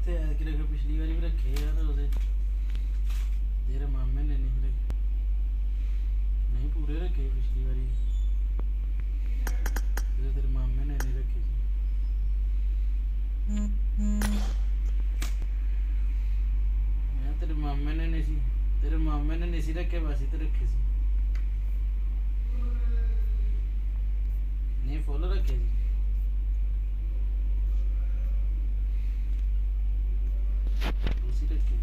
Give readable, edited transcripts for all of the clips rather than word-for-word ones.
कितने पिछली बारी भी रखे यार उसे तेरे मामे ने नहीं रखे नहीं पूरे रखे पिछली बारी तेरे मामे ने नहीं रखे मैं तेरे मामे ने नहीं रखे बस ही तो रखे सी नहीं फुल रखे जी उसी रखे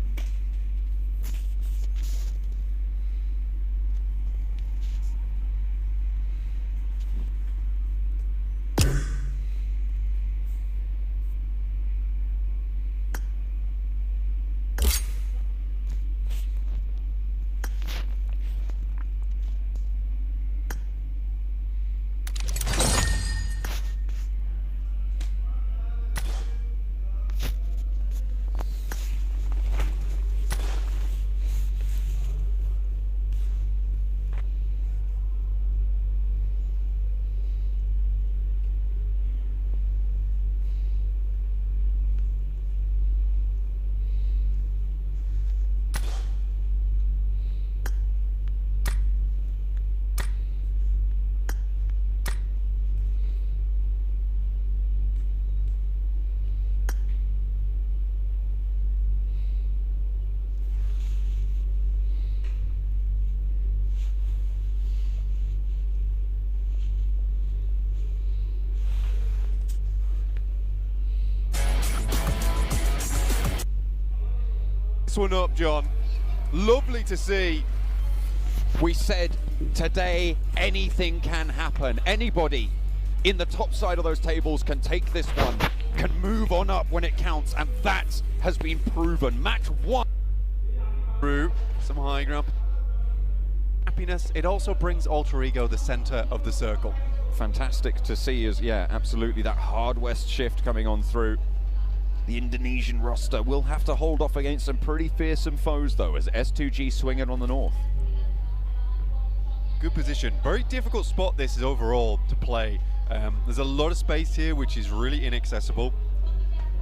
One up, John. Lovely to see. We said today anything can happen. Anybody in the top side of those tables can take this one, can move on up when it counts, and that has been proven. Match one. Through some high ground. Happiness. It also brings Alter Ego the center of the circle. Fantastic to see as, yeah, absolutely, that hard west shift coming on through. The Indonesian roster will have to hold off against some pretty fearsome foes, though, as S2G swinging on the north. Good position. Very difficult spot this is overall to play. There's a lot of space here, which is really inaccessible.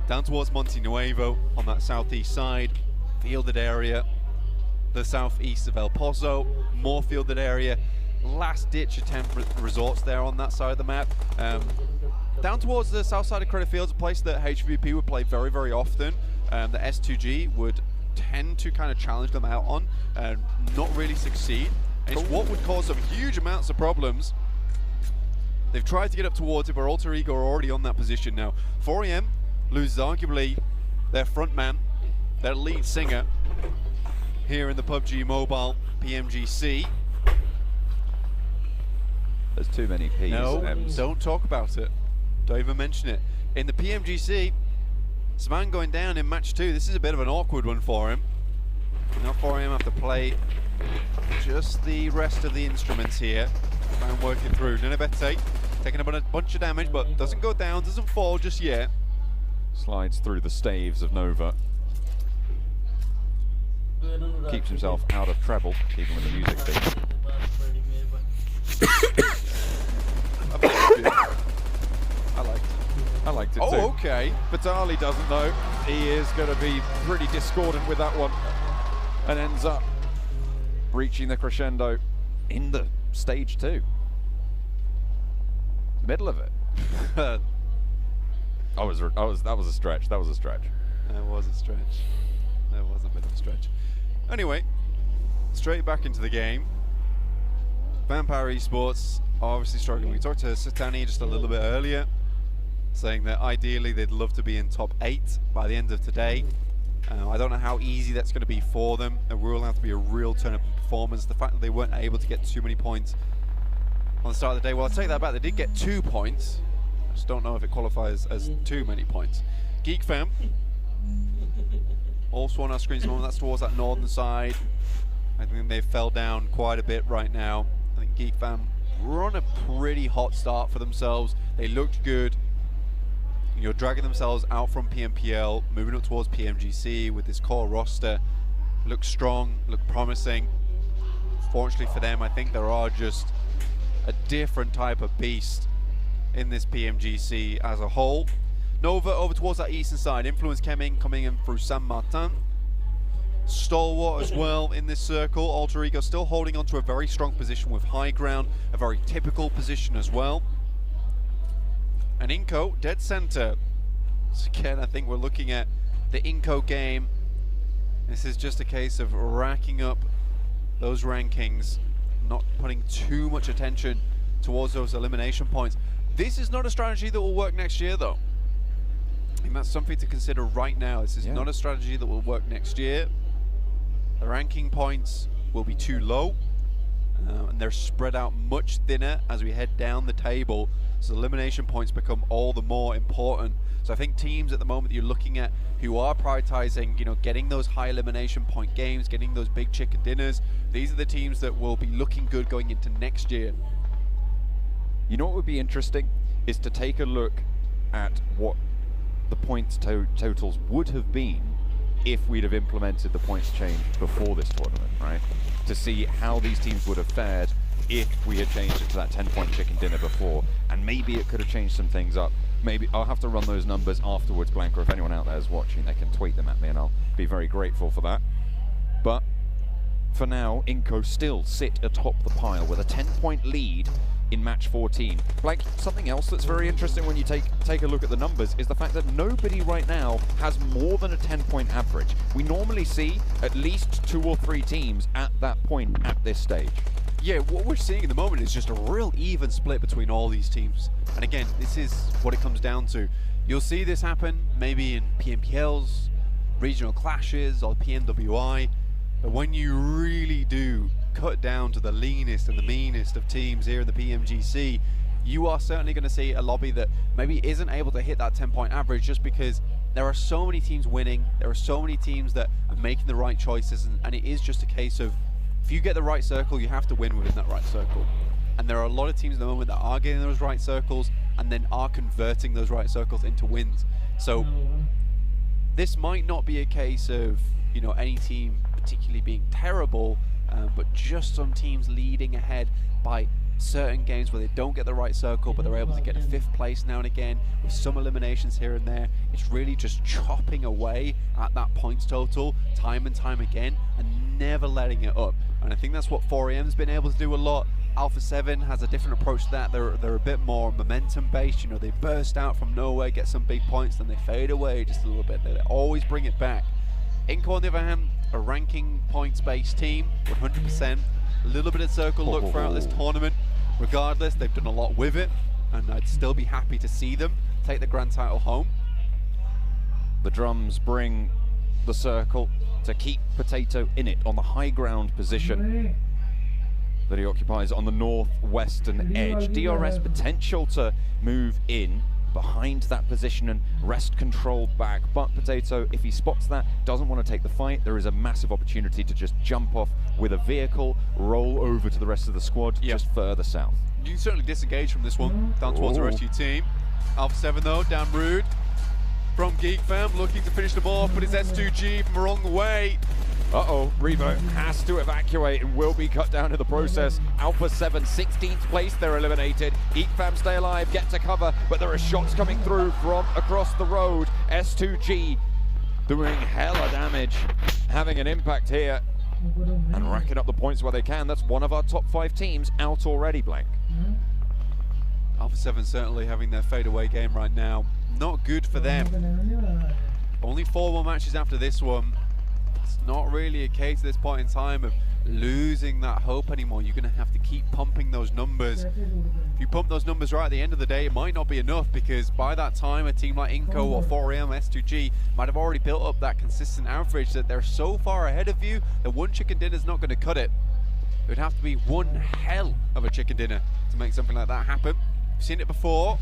Down towards Monte Nuevo on that southeast side, fielded area. The southeast of El Pozo, more fielded area. Last-ditch attempt resorts there on that side of the map. Down towards the south side of Credit Fields, a place that HVP would play very, very often. The S2G would tend to kind of challenge them out on and not really succeed. And it's what would cause some huge amounts of problems. They've tried to get up towards it, but Alter Ego are already on that position now. 4AM loses arguably their front man, their lead singer, here in the PubG Mobile PMGC. There's too many P's. No, don't talk about it. Don't even mention it. In the PMGC, Sman going down in match 2. This is a bit of an awkward one for him. Now 4AM have to play just the rest of the instruments here. Sman working through. Nenebete taking a bunch of damage, but doesn't go down, doesn't fall just yet. Slides through the staves of Nova. Keeps himself out of treble, even with the music thing. I liked it too. Oh, okay. Vitali doesn't though. He is going to be pretty discordant with that one and ends up reaching the crescendo in the stage 2. Middle of it. That was a stretch. That was a stretch. That was a stretch. That was a bit of a stretch. Anyway, straight back into the game. Vampire Esports are obviously struggling. We talked to Satani just a little bit earlier, saying that ideally they'd love to be in top 8 by the end of today. I don't know how easy that's going to be for them. It will have to be a real turn up in performance. The fact that they weren't able to get too many points on the start of the day, well, I'll take that back. They did get 2 points. I just don't know if it qualifies as too many points. Geek Fam also on our screens at the moment. That's towards that northern side. I think they fell down quite a bit right now. I think Geek Fam were on a pretty hot start for themselves. They looked good. You're dragging themselves out from PMPL, moving up towards PMGC with this core roster. Look strong, look promising. Fortunately for them, I think there are just a different type of beast in this PMGC as a whole. Nova over towards that eastern side. Influence coming in through San Martin. Stalwart as well in this circle. Alter Ego still holding on to a very strong position with high ground, a very typical position as well. And Inco, dead center. So again, I think we're looking at the Inco game. This is just a case of racking up those rankings, not putting too much attention towards those elimination points. This is not a strategy that will work next year, though. I think that's something to consider right now. This is not a strategy that will work next year. The ranking points will be too low, and they're spread out much thinner as we head down the table. So elimination points become all the more important. So I think teams at the moment you're looking at who are prioritizing, you know, getting those high elimination point games, getting those big chicken dinners, these are the teams that will be looking good going into next year. You know what would be interesting is to take a look at what the points totals would have been if we'd have implemented the points change before this tournament, right? To see how these teams would have fared if we had changed it to that 10-point chicken dinner before, and maybe it could have changed some things up. Maybe I'll have to run those numbers afterwards, Blanca. If anyone out there is watching, they can tweet them at me, and I'll be very grateful for that. But for now, Inco still sit atop the pile with a 10-point lead in match 14. Like, something else that's very interesting when you take a look at the numbers is the fact that nobody right now has more than a 10-point average. We normally see at least 2 or 3 teams at that point at this stage. Yeah, what we're seeing at the moment is just a real even split between all these teams. And again, this is what it comes down to. You'll see this happen maybe in PMPLs, regional clashes, or PMWI. But when you really do cut down to the leanest and the meanest of teams here in the PMGC, you are certainly going to see a lobby that maybe isn't able to hit that 10-point average just because there are so many teams winning, there are so many teams that are making the right choices, and it is just a case of if you get the right circle, you have to win within that right circle. And there are a lot of teams at the moment that are getting those right circles and then are converting those right circles into wins. So this might not be a case of, you know, any team particularly being terrible, but just some teams leading ahead by certain games where they don't get the right circle, but they're able to get a 5th place now and again with some eliminations here and there. It's really just chopping away at that points total time and time again and never letting it up. And I think that's what 4AM's been able to do a lot. Alpha 7 has a different approach to that. They're a bit more momentum based. You know, they burst out from nowhere, get some big points, then they fade away just a little bit. They always bring it back. Inco, on the other hand, a ranking points based team, 100%. A little bit of circle look throughout this tournament. Regardless, they've done a lot with it, and I'd still be happy to see them take the grand title home. The drums bring the circle to keep Potato in it on the high ground position that he occupies on the northwestern edge. DRS potential to move in behind that position and wrest control back, but Potato, if he spots that, doesn't want to take the fight, there is a massive opportunity to just jump off with a vehicle, roll over to the rest of the squad, just further south. You can certainly disengage from this one, down towards the rest of your team. Alpha 7 though, down rude. From Geek Fam, looking to finish them off, but it's S2G from along the way. Uh-oh, Revo has to evacuate and will be cut down in the process. Alpha 7, 16th place, they're eliminated. Geek Fam stay alive, get to cover, but there are shots coming through from across the road. S2G doing hella damage, having an impact here and racking up the points where they can. That's one of our top 5 teams out already, Blank. Alpha 7 certainly having their fadeaway game right now. Not good for them. Only 4 more matches after this one. It's not really a case at this point in time of losing that hope anymore. You're going to have to keep pumping those numbers. If you pump those numbers right at the end of the day, it might not be enough, because by that time a team like Inco or 4AM, S2G might have already built up that consistent average that they're so far ahead of you that one chicken dinner is not going to cut it. It would have to be one hell of a chicken dinner to make something like that happen. We've seen it before.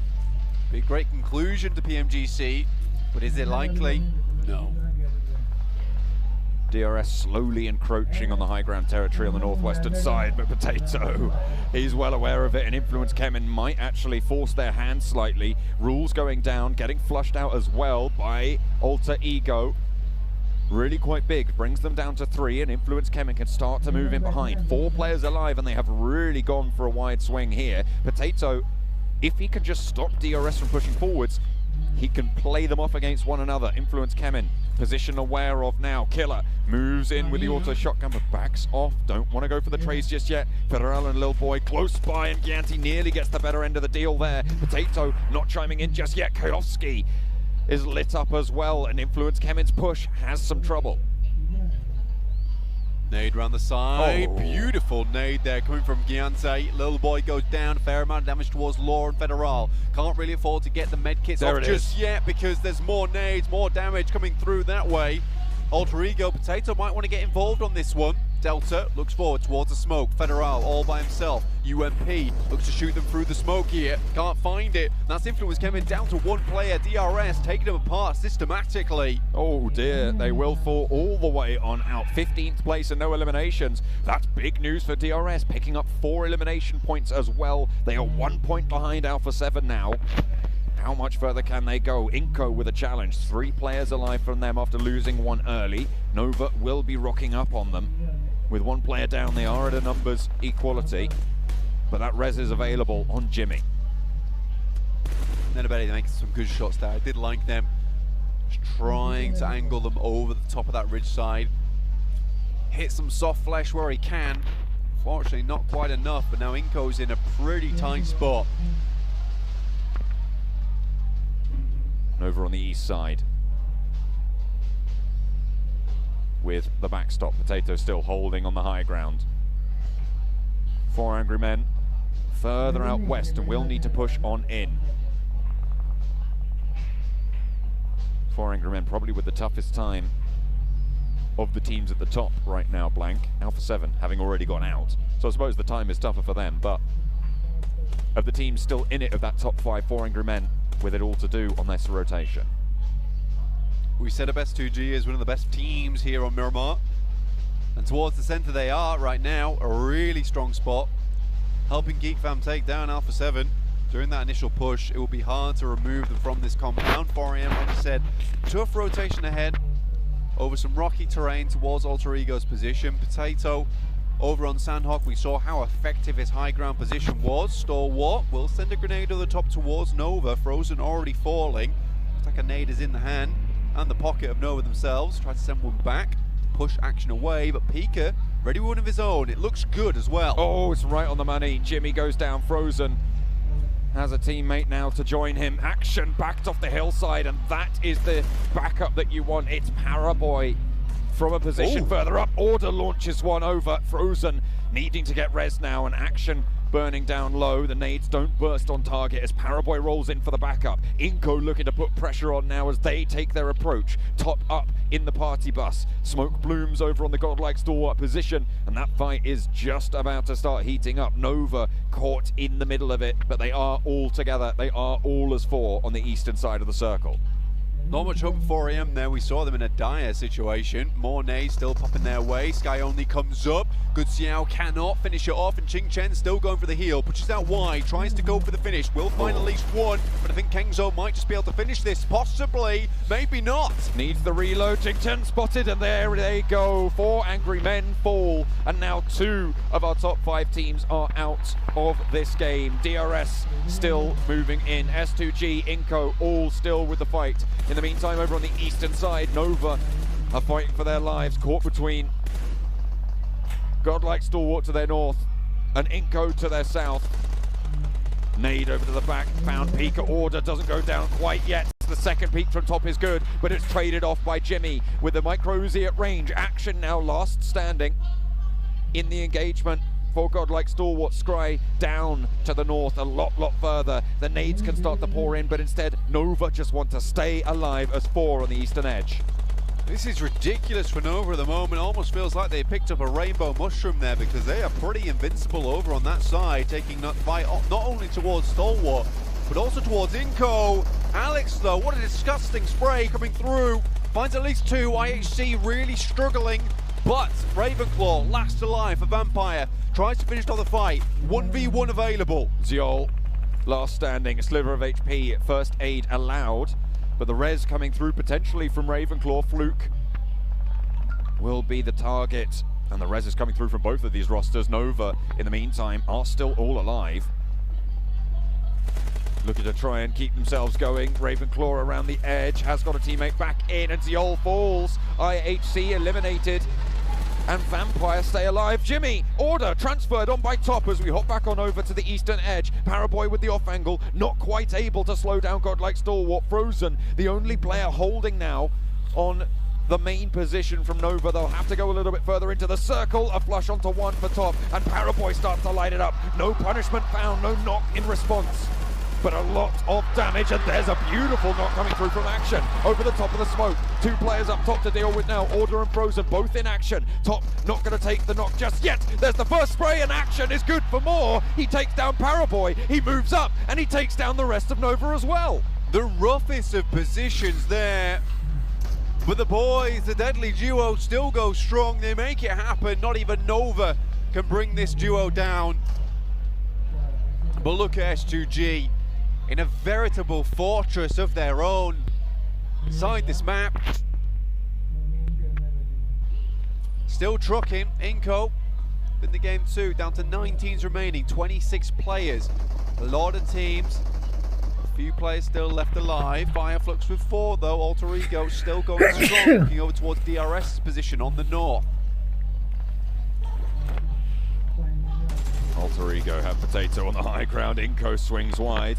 Be a great conclusion to PMGC, but is it likely? No. DRS slowly encroaching on the high ground territory on the northwestern side, but Potato, he's well aware of it, and Influence Kemen might actually force their hand slightly. Rules going down, getting flushed out as well by Alter Ego. Really quite big, brings them down to 3, and Influence Kemen can start to move in behind. 4 players alive, and they have really gone for a wide swing here. Potato, if he can just stop DRS from pushing forwards, he can play them off against one another. Influence Kemin, position aware of now. Killer moves in with the auto shotgun, but backs off. Don't want to go for the trace just yet. Federal and Lil Boy close by, and Gianti nearly gets the better end of the deal there. Potato not chiming in just yet. Kayovski is lit up as well, and Influence Kemin's push has some trouble. Nade around the side, Oh. beautiful nade there coming from Giante. Little Boy goes down, fair amount of damage towards Law and Federal. Can't really afford to get the med kits There off it just is. yet because there's more nades, more damage coming through that way. Alter Ego, Potato might want to get involved on this one. Delta looks forward towards the smoke. Federal all by himself. UMP looks to shoot them through the smoke here. Can't find it. That's Influence coming down to one player. DRS taking them apart systematically. Oh dear, they will fall all the way on out. 15th place and no eliminations. That's big news for DRS, picking up 4 elimination points as well. They are 1 point behind Alpha 7 now. How much further can they go? Inco with a challenge. 3 players alive from them after losing one early. Nova will be rocking up on them. With 1 player down, they are at a numbers equality. But that res is available on Jimmy. Then about it, making some good shots there. I did like them. Just trying to angle them over the top of that ridge side. Hit some soft flesh where he can. Fortunately, not quite enough, but now Inco's in a pretty tight spot. Over on the east side. With the backstop, Potato still holding on the high ground. 4 angry men further out west and will need to push on in. 4 angry men probably with the toughest time of the teams at the top right now, Blank. Alpha 7 having already gone out. So I suppose the time is tougher for them, but of the teams still in it of that top 5, 4 angry men with it all to do on this rotation. We said Best 2G is one of the best teams here on Miramar. And towards the center they are right now, a really strong spot. Helping Geek Fam take down Alpha 7. During that initial push, it will be hard to remove them from this compound. 4am, like I said, tough rotation ahead over some rocky terrain towards Alter Ego's position. Potato over on Sandhawk, we saw how effective his high ground position was. Stalwart will send a grenade over the top towards Nova. Frozen already falling. Looks like a nade is in the hand and the pocket of Nova themselves. Try to send one back, push action away, but Pika ready with one of his own. It looks good as well. Oh, it's right on the money. Jimmy goes down. Frozen has a teammate now to join him. Action backed off the hillside, and that is the backup that you want. It's Paraboy from a position further up. Order launches one over. Frozen needing to get res now, and Action burning down low. The nades don't burst on target as Paraboy rolls in for the backup. Inco looking to put pressure on now as they take their approach. Top up in the party bus. Smoke blooms over on the godlike stalwart position, and that fight is just about to start heating up. Nova caught in the middle of it, but they are all together. They are all as 4 on the eastern side of the circle. Not much hope at 4am there. We saw them in a dire situation. More nades still popping their way. Sky only comes up. Good Xiao cannot finish it off, and Ching Chen still going for the heal. Pushes out wide, tries to go for the finish. Will find at least one, but I think Kengzo might just be able to finish this. Possibly, maybe not. Needs the reload. Ching Chen spotted, and there they go. 4 angry men fall, and now 2 of our top 5 teams are out of this game. DRS still moving in. S2G, Inco, all still with the fight. In the meantime, over on the eastern side, Nova are fighting for their lives, caught between godlike stalwart to their north and Inco to their south. Nade over to the back, found Pika. Order doesn't go down quite yet. The second peak from top is good, but it's traded off by Jimmy with the micro Uzi at range. Action now last standing in the engagement for godlike stalwart. Scry down to the north a lot further. The nades can start to pour in, but instead Nova just want to stay alive as 4 on the eastern edge. This is ridiculous for Nova at the moment. Almost feels like they picked up a rainbow mushroom there, because they are pretty invincible over on that side, taking that fight not only towards Stalwart, but also towards Inco. Alex, though, what a disgusting spray coming through. Finds at least 2. IHC really struggling, but Ravenclaw, last alive for Vampire, tries to finish off the fight. 1v1 available. Ziol, last standing, a sliver of HP, first aid allowed, but the res coming through potentially from Ravenclaw. Fluke will be the target, and the res is coming through from both of these rosters. Nova, in the meantime, are still all alive. looking to try and keep themselves going. Ravenclaw around the edge, has got a teammate back in, and Ziol falls. IHC eliminated, and Vampire stay alive. Jimmy, order transferred on by Top as we hop back on over to the eastern edge. Paraboy with the off angle, not quite able to slow down Godlike Stalwart. Frozen, the only player holding now on the main position from Nova. They'll have to go a little bit further into the circle. A flush onto one for Top, and Paraboy starts to light it up. No punishment found, no knock in response, but a lot of damage, and there's a beautiful knock coming through from Action over the top of the smoke. Two players up top to deal with now, Order and Frozen, both in action. Top not going to take the knock just yet. There's the first spray, and Action is good for more. He takes down Paraboy, he moves up, and he takes down the rest of Nova as well. The roughest of positions there. But the boys, the deadly duo, still go strong. They make it happen. Not even Nova can bring this duo down. But look at S2G in a veritable fortress of their own inside this map. Still trucking. Inco in the game 2, down to 9 teams remaining, 26 players. A lot of teams. Few players still left alive. Fireflux with 4 though. Alter Ego still going strong, looking over towards DRS's position on the north. Alter Ego have Potato on the high ground. Inco swings wide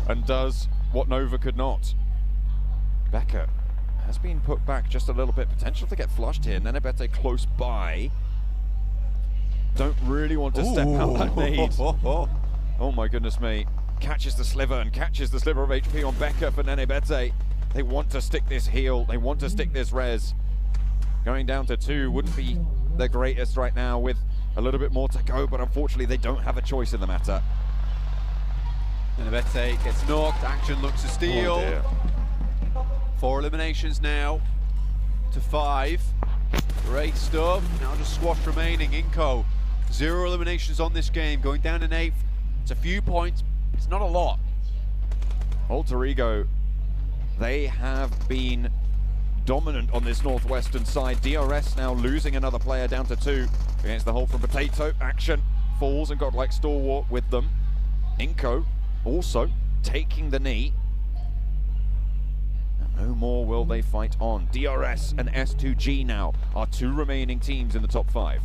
and does what Nova could not. Becker has been put back just a little bit. Potential to get flushed here. Nenebete close by. Don't really want to step out that nade. Oh my goodness me. Catches the sliver and catches the sliver of HP on Becker for Nenebete. They want to stick this heal. They want to stick this res. Going down to 2 wouldn't be the greatest right now with a little bit more to go, but unfortunately they don't have a choice in the matter. Nenebete gets knocked. Action looks to steal. Oh 4 eliminations now to 5. Great stuff. Now just squash remaining. Inco, 0 eliminations on this game, going down in 8th. It's a few points. It's not a lot. Alter Ego, they have been dominant on this northwestern side. DRS now losing another player down to 2 against the hold from Potato. Action falls and Godlike Stalwart with them. Inco also taking the knee. And no more will they fight on. DRS and S2G now are 2 remaining teams in the top 5.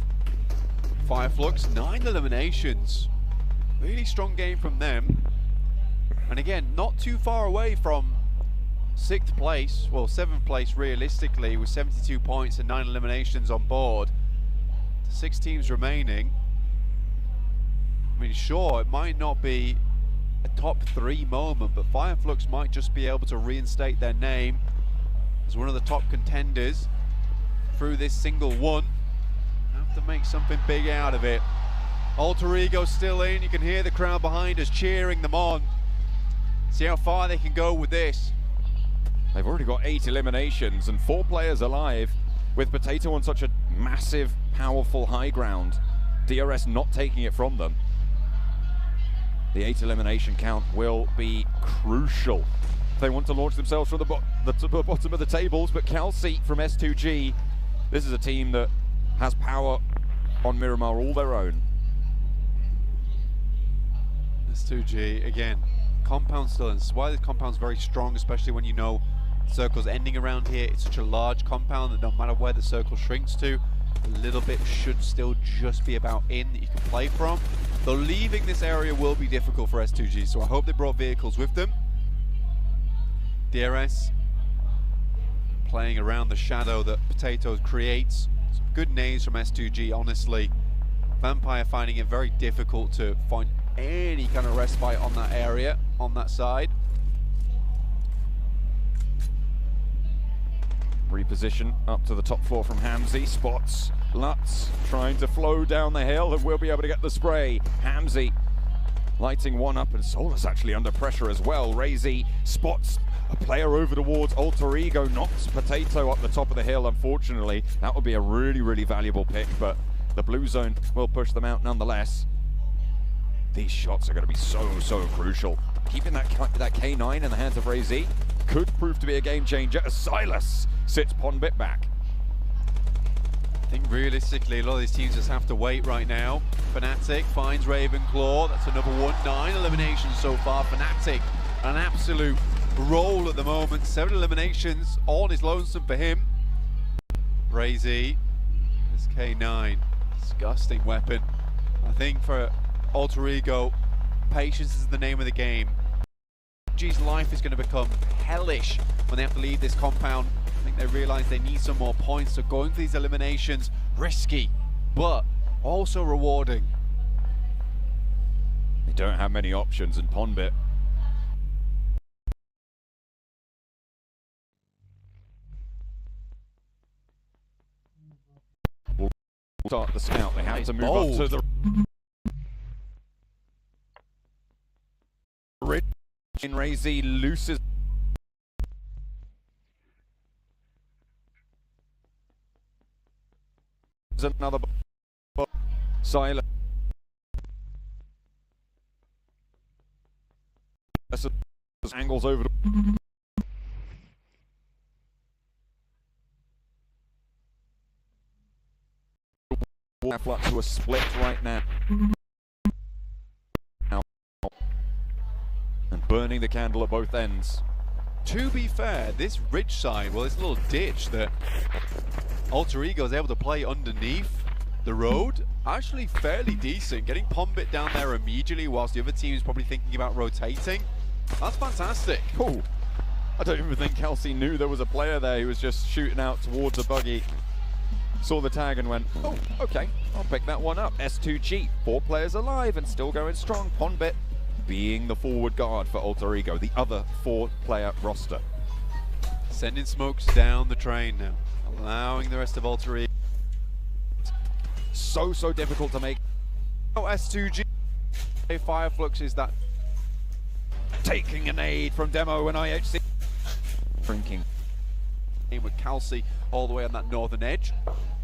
Fireflux, 9 eliminations. Really strong game from them. And again, not too far away from 6th place, well 7th place realistically, with 72 points and 9 eliminations on board. 6 teams remaining. I mean, sure, it might not be a top 3 moment, but Fireflux might just be able to reinstate their name as one of the top contenders through this single one. Have to make something big out of it. Alter Ego still in. You can hear the crowd behind us cheering them on. See how far they can go with this. They've already got 8 eliminations and 4 players alive, with Potato on such a massive, powerful high ground. DRS not taking it from them. The 8 elimination count will be crucial if they want to launch themselves from the bottom of the tables. But Calci from S2G, this is a team that has power on Miramar all their own. S2G, again, compound still, and this is why this compound's very strong, especially when you know circles ending around here. It's such a large compound that no matter where the circle shrinks to, a little bit should still just be about in that you can play from. Though leaving this area will be difficult for S2G, so I hope they brought vehicles with them. DRS playing around the shadow that Potato creates. Some good nades from S2G, honestly. Vampire finding it very difficult to find any kind of respite on that area, on that side. Reposition up to the top floor from Hamzy. Spots Lutz trying to flow down the hill and will be able to get the spray. Hamzy lighting one up, and Solus actually under pressure as well. Razy spots a player over towards Alter Ego, knocks Potato up the top of the hill. Unfortunately, that would be a really, really valuable pick, but the blue zone will push them out nonetheless. These shots are going to be so crucial. Keeping that K9 in the hands of Razy could prove to be a game changer as Silas sits Pondbit back. I think realistically, a lot of these teams just have to wait right now. Fnatic finds Ravenclaw. That's another one. 9 eliminations so far. Fnatic, an absolute roll at the moment. 7 eliminations. All is lonesome for him. Brazy, this K9, disgusting weapon. I think for Alter Ego, patience is the name of the game. PubG's life is going to become hellish when they have to leave this compound. I think they realize they need some more points, so going for these eliminations, risky, but also rewarding. They don't have many options, and Ponbit will start the scout. They have to move up to the ridge. Razy loses. Another silent. Angles over to flat to a split right now. And burning the candle at both ends. To be fair, this ridge side, well, this little ditch that Alter Ego is able to play underneath the road, actually fairly decent. Getting Ponbit down there immediately whilst the other team is probably thinking about rotating. That's fantastic. Cool. I don't even think Kelsey knew there was a player there. He was just shooting out towards a buggy. Saw the tag and went, oh, okay, I'll pick that one up. S2G, 4 players alive and still going strong. Ponbit being the forward guard for Alter Ego, the other 4-player roster. Sending smokes down the train now, allowing the rest of Alter Ego. So difficult to make. Oh, S2G. Fireflux is that. Taking an aid from Demo and IHC. Drinking. With Kelsey all the way on that northern edge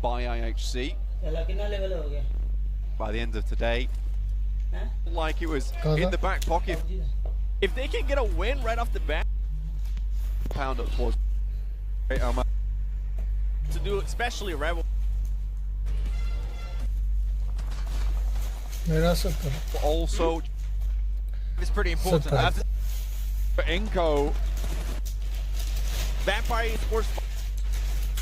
by IHC. By the end of today, like it was in the back pocket. If they can get a win right off the bat, Pound up towards to do especially a Rebel. Also, It's pretty important. For Inko, Vampire Sports.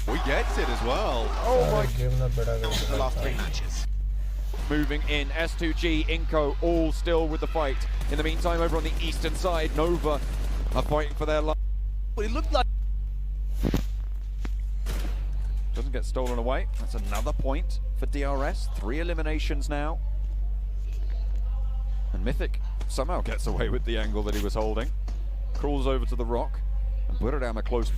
we gets it as well. oh my, The last 3 matches. moving in. S2G, Inko, all still with the fight. In the meantime, over on the eastern side, Nova are fighting for their life. It looked like Doesn't get stolen away. That's another point for DRS. 3 eliminations now. And Mythic somehow gets away with the angle that he was holding. Crawls over to the rock and put it down a close.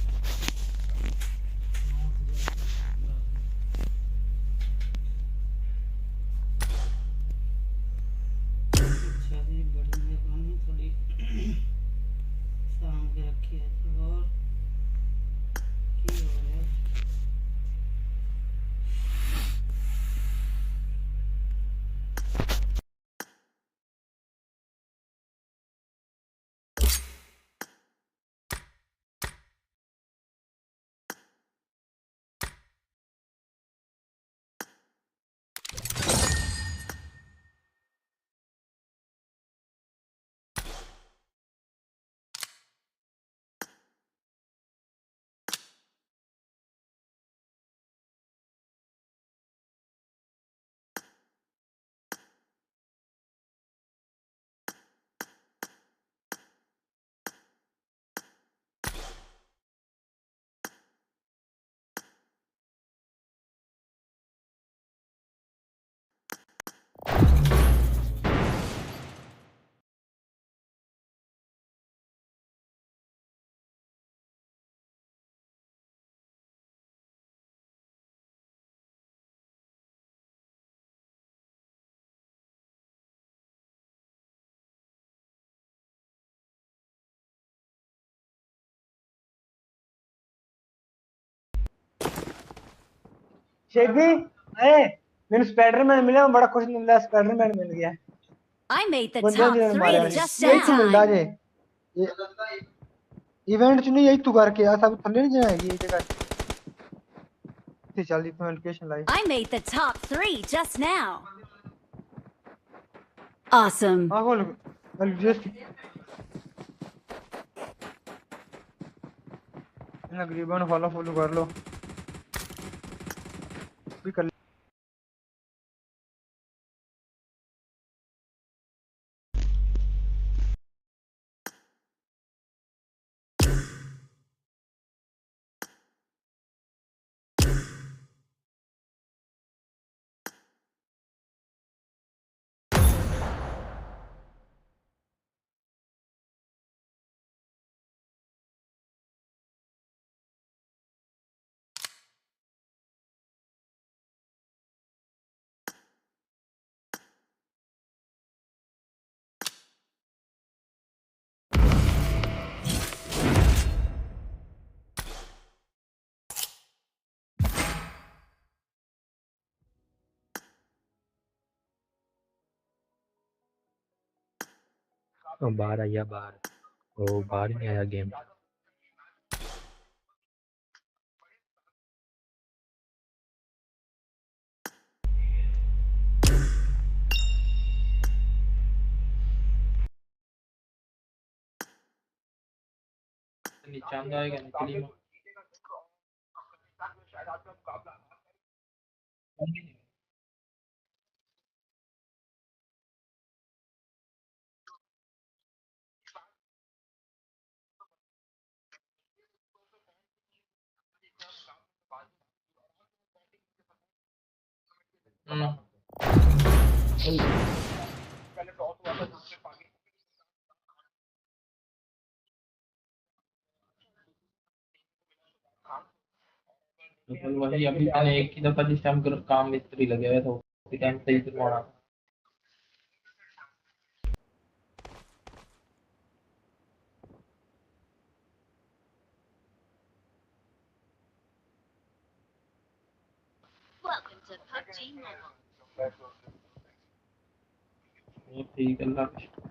शेखी मैंने Spiderman मिला बड़ा खुश मिला Spiderman मिल गया I made the बंदे top ने 3 मारा just यही in तो मिलता time. जे इवेंट च नहीं यही तू करके आ सब थल्ले नहीं जाएगी ये जगह चल तो notification lie I made the top 3 just now. Awesome. हां खोल जस्ट तकरीबन फॉलो कर लो भी कर बाहर आया बाहर वो बाहर ही नहीं आया गेम नीचे आएगा निकली में मतलब वही अभी मैंने एक ही दफा जिस टाइम काम मिस्त्री लगे हुए थे उसी टाइम सही करवाना Welcome to PubG Mobile. वो ठीक है अल्लाह